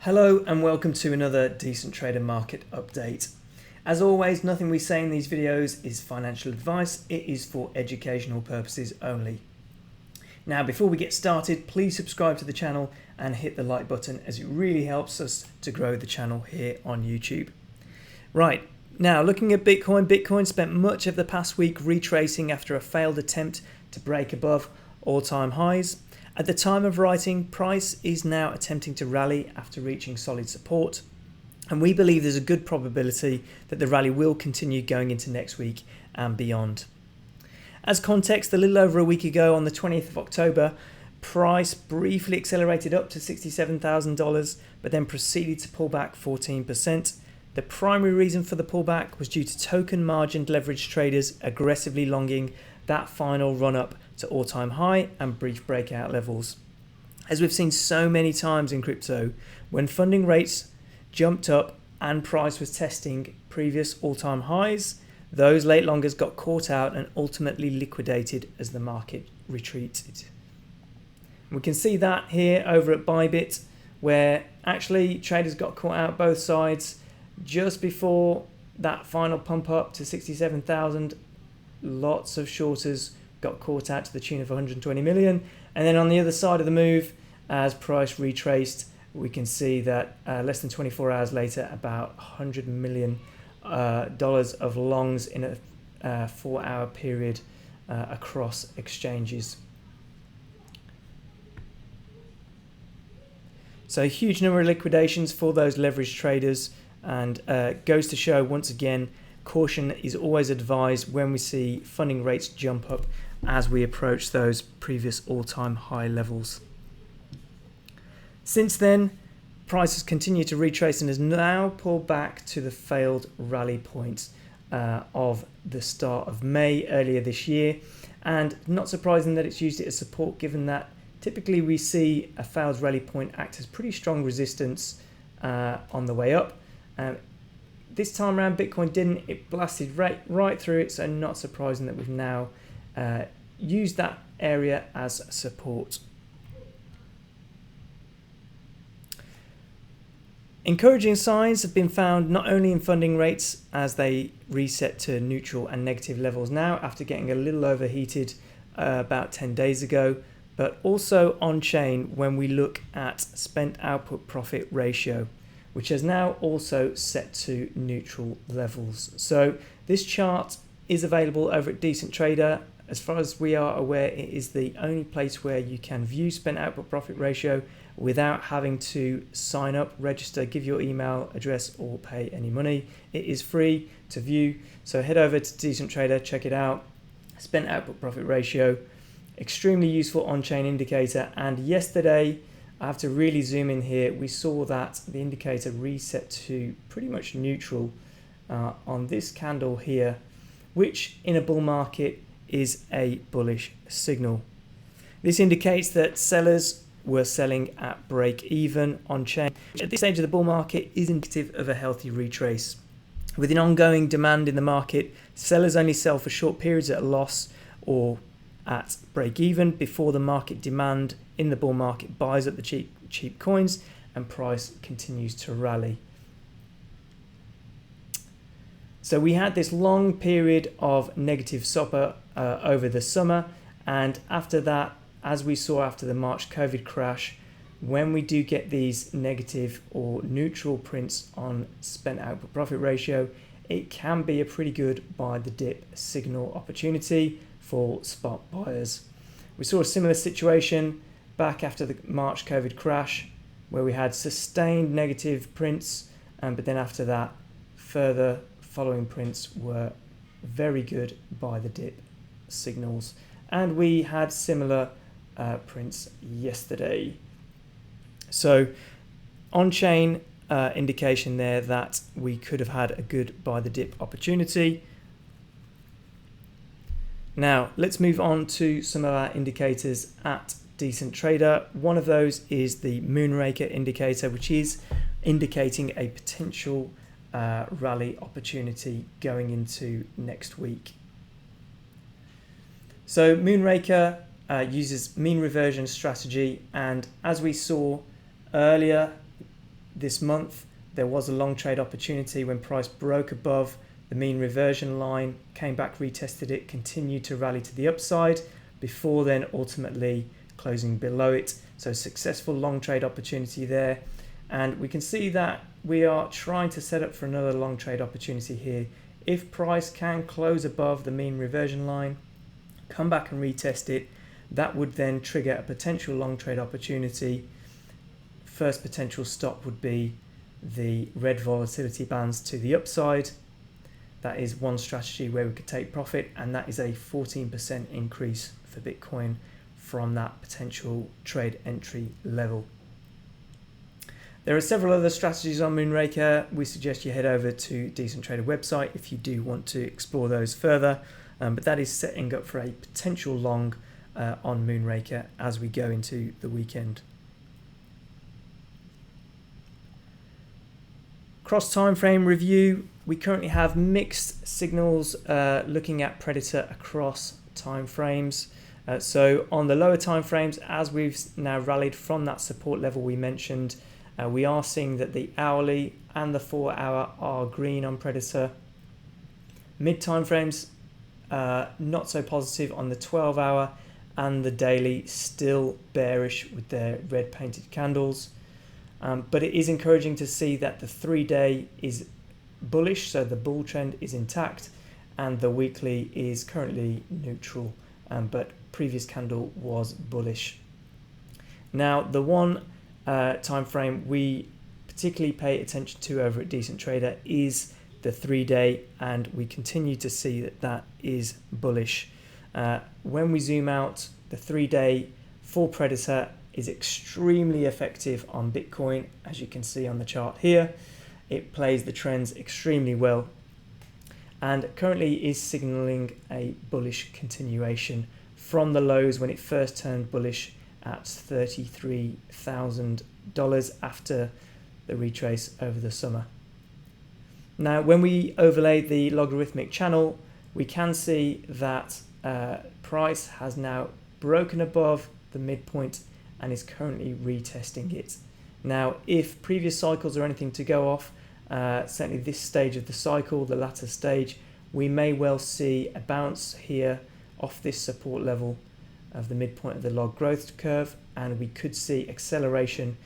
Hello and welcome to another Decent Trader market update. As always, nothing we say in these videos is financial advice. It is for educational purposes only. Now, before we get started, please subscribe to the channel and hit the like button, as it really helps us to grow the channel here on YouTube. Right, now looking at Bitcoin. Bitcoin spent much of the past week retracing after a failed attempt to break above all-time highs. At the time of writing, price is now attempting to rally after reaching solid support, and we believe there's a good probability that the rally will continue going into next week and beyond. As context, a little over a week ago on the 20th of October, price briefly accelerated up to $67,000, but then proceeded to pull back 14%. The primary reason for the pullback was due to token margined leverage traders aggressively longing that final run up to all-time high and brief breakout levels. As we've seen so many times in crypto, when funding rates jumped up and price was testing previous all-time highs, those late longers got caught out and ultimately liquidated as the market retreated. We can see that here over at Bybit, where actually traders got caught out both sides just before that final pump up to 67,000. Lots of shorters got caught out to the tune of 120 million, and then on the other side of the move, as price retraced, we can see that less than 24 hours later, about $100 million of longs in a 4-hour period across exchanges. So a huge number of liquidations for those leverage traders, and goes to show once again, caution is always advised when we see funding rates jump up as we approach those previous all-time high levels. Since then, price has continued to retrace and has now pulled back to the failed rally point of the start of May earlier this year, and not surprising that it's used it as support, given that typically we see a failed rally point act as pretty strong resistance on the way up. This time around, Bitcoin didn't. It blasted right through it, so not surprising that we've now used that area as support. Encouraging signs have been found not only in funding rates as they reset to neutral and negative levels now after getting a little overheated about 10 days ago, but also on chain when we look at spent output profit ratio, which has now also set to neutral levels. So this chart is available over at Decent Trader. As far as we are aware, it is the only place where you can view spent output profit ratio without having to sign up, register, give your email address or pay any money. It is free to view. So head over to Decent Trader, check it out. Spent output profit ratio, extremely useful on-chain indicator. And yesterday, I have to really zoom in here, we saw that the indicator reset to pretty much neutral on this candle here, which in a bull market is a bullish signal. This indicates that sellers were selling at break even on chain, which at this stage of the bull market is indicative of a healthy retrace. With an ongoing demand in the market, sellers only sell for short periods at a loss or at break even before the market demand in the bull market buys up the cheap coins and price continues to rally. So we had this long period of negative SOPA over the summer, and after that, as we saw after the March COVID crash, when we do get these negative or neutral prints on spent output profit ratio, it can be a pretty good buy the dip signal opportunity for spot buyers. We saw a similar situation back after the March COVID crash, where we had sustained negative prints, but then after that, further following prints were very good buy the dip signals. And we had similar prints yesterday. So on-chain indication there that we could have had a good buy the dip opportunity. Now let's move on to some of our indicators at Decent Trader. One of those is the Moonraker indicator, which is indicating a potential rally opportunity going into next week. So Moonraker uses mean reversion strategy, and as we saw earlier this month there was a long trade opportunity when price broke above the mean reversion line, came back, retested it, continued to rally to the upside before then ultimately closing below it. So successful long trade opportunity there. And we can see that we are trying to set up for another long trade opportunity here. If price can close above the mean reversion line, come back and retest it, that would then trigger a potential long trade opportunity. First potential stop would be the red volatility bands to the upside. That is one strategy where we could take profit, and that is a 14% increase for Bitcoin from that potential trade entry level. There are several other strategies on Moonraker. We suggest you head over to Decent Trader website if you do want to explore those further. But that is setting up for a potential long on Moonraker as we go into the weekend. Cross time frame review. We currently have mixed signals looking at Predator across time frames. So on the lower time frames, as we've now rallied from that support level we mentioned, we are seeing that the hourly and the 4 hour are green on Predator. Mid time frames, not so positive on the 12 hour, and the daily still bearish with their red painted candles. But it is encouraging to see that the 3-day is bullish, so the bull trend is intact, and the weekly is currently neutral, but previous candle was bullish. Now the one time frame we particularly pay attention to over at Decent Trader is the 3-day, and we continue to see that that is bullish. When we zoom out, the 3-day for Predator is extremely effective on Bitcoin, as you can see on the chart here. It plays the trends extremely well and currently is signaling a bullish continuation from the lows when it first turned bullish at $33,000 after the retrace over the summer. Now, when we overlay the logarithmic channel, we can see that price has now broken above the midpoint and is currently retesting it. Now, if previous cycles are anything to go off, certainly this stage of the cycle, the latter stage, we may well see a bounce here off this support level of the midpoint of the log growth curve, and we could see acceleration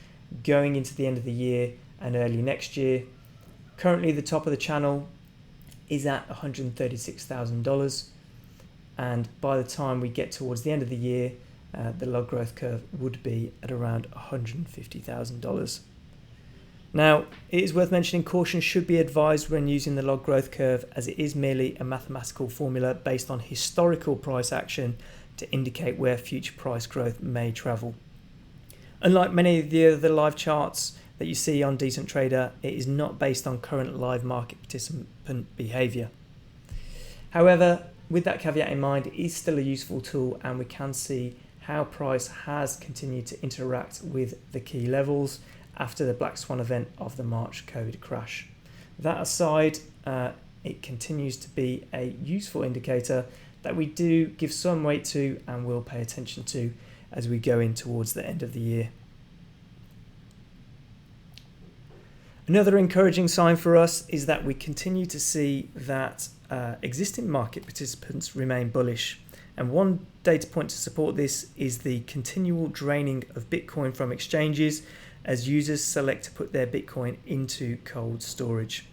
going into the end of the year and early next year. Currently, the top of the channel is at $136,000, and by the time we get towards the end of the year, the log growth curve would be at around $150,000. Now, it is worth mentioning caution should be advised when using the log growth curve, as it is merely a mathematical formula based on historical price action to indicate where future price growth may travel. Unlike many of the other live charts that you see on Decent Trader, it is not based on current live market participant behavior. However, with that caveat in mind, it is still a useful tool, and we can see how price has continued to interact with the key levels after the black swan event of the March COVID crash. That aside, it continues to be a useful indicator that we do give some weight to and will pay attention to as we go in towards the end of the year. Another encouraging sign for us is that we continue to see that existing market participants remain bullish. And one data point to support this is the continual draining of Bitcoin from exchanges as users select to put their Bitcoin into cold storage.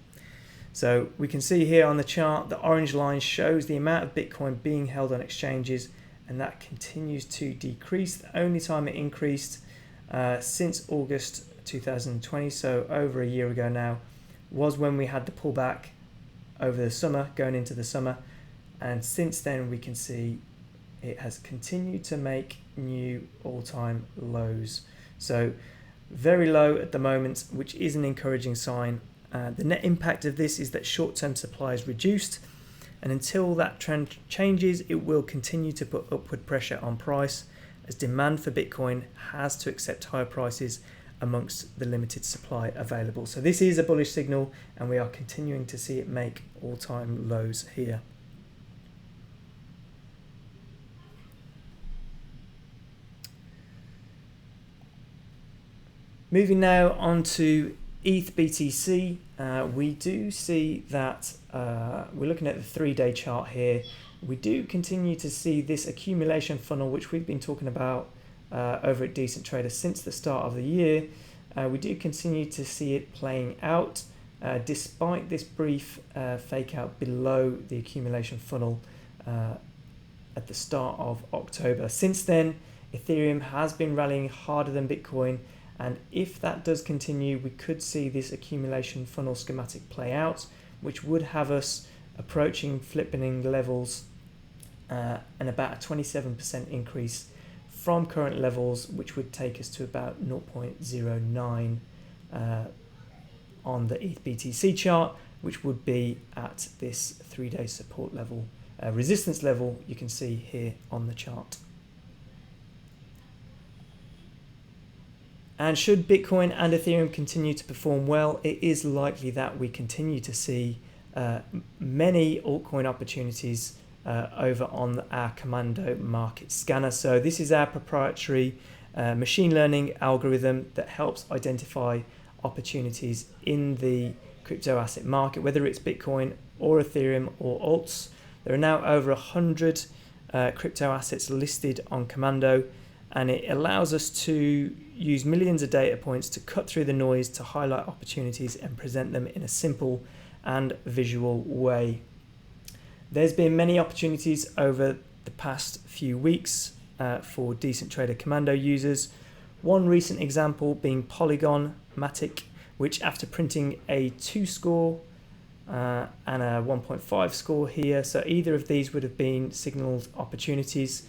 So we can see here on the chart, the orange line shows the amount of Bitcoin being held on exchanges, and that continues to decrease. The only time it increased since August 2020, so over a year ago now, was when we had the pullback over the summer, going into the summer. And since then, we can see it has continued to make new all-time lows. So very low at the moment, which is an encouraging sign. The net impact of this is that short-term supply is reduced, and until that trend changes, it will continue to put upward pressure on price as demand for Bitcoin has to accept higher prices amongst the limited supply available. So this is a bullish signal, and we are continuing to see it make all-time lows here. Moving now on to ETH BTC, we do see that we're looking at the 3-day chart here. We do continue to see this accumulation funnel, which we've been talking about over at Decent Trader since the start of the year. We do continue to see it playing out despite this brief fake out below the accumulation funnel at the start of October. Since then, Ethereum has been rallying harder than Bitcoin, and if that does continue, we could see this accumulation funnel schematic play out, which would have us approaching flippening levels and about a 27% increase from current levels, which would take us to about 0.09 on the ETH BTC chart, which would be at this 3-day support level, resistance level you can see here on the chart. And should Bitcoin and Ethereum continue to perform well, it is likely that we continue to see many altcoin opportunities over on our Commando market scanner. So this is our proprietary machine learning algorithm that helps identify opportunities in the crypto asset market, whether it's Bitcoin or Ethereum or alts. There are now over 100 crypto assets listed on Commando, and it allows us to use millions of data points to cut through the noise to highlight opportunities and present them in a simple and visual way. There's been many opportunities over the past few weeks for Decent Trader Commando users. One recent example being Polygon Matic, which after printing a 2 score and a 1.5 score here, so either of these would have been signaled opportunities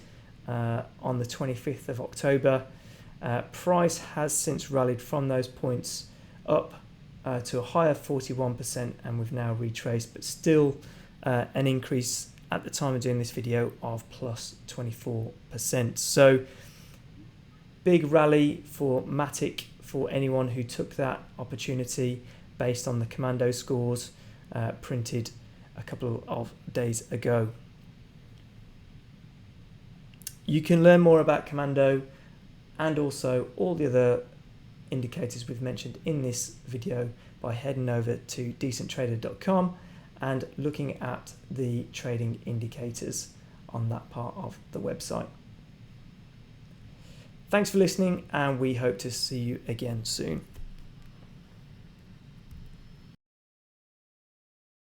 on the 25th of October. Price has since rallied from those points up to a higher 41%, and we've now retraced, but still an increase at the time of doing this video of plus 24%. So big rally for Matic for anyone who took that opportunity based on the Commando scores printed a couple of days ago. You can learn more about Commando and also all the other indicators we've mentioned in this video by heading over to decenttrader.com and looking at the trading indicators on that part of the website. Thanks for listening, and we hope to see you again soon.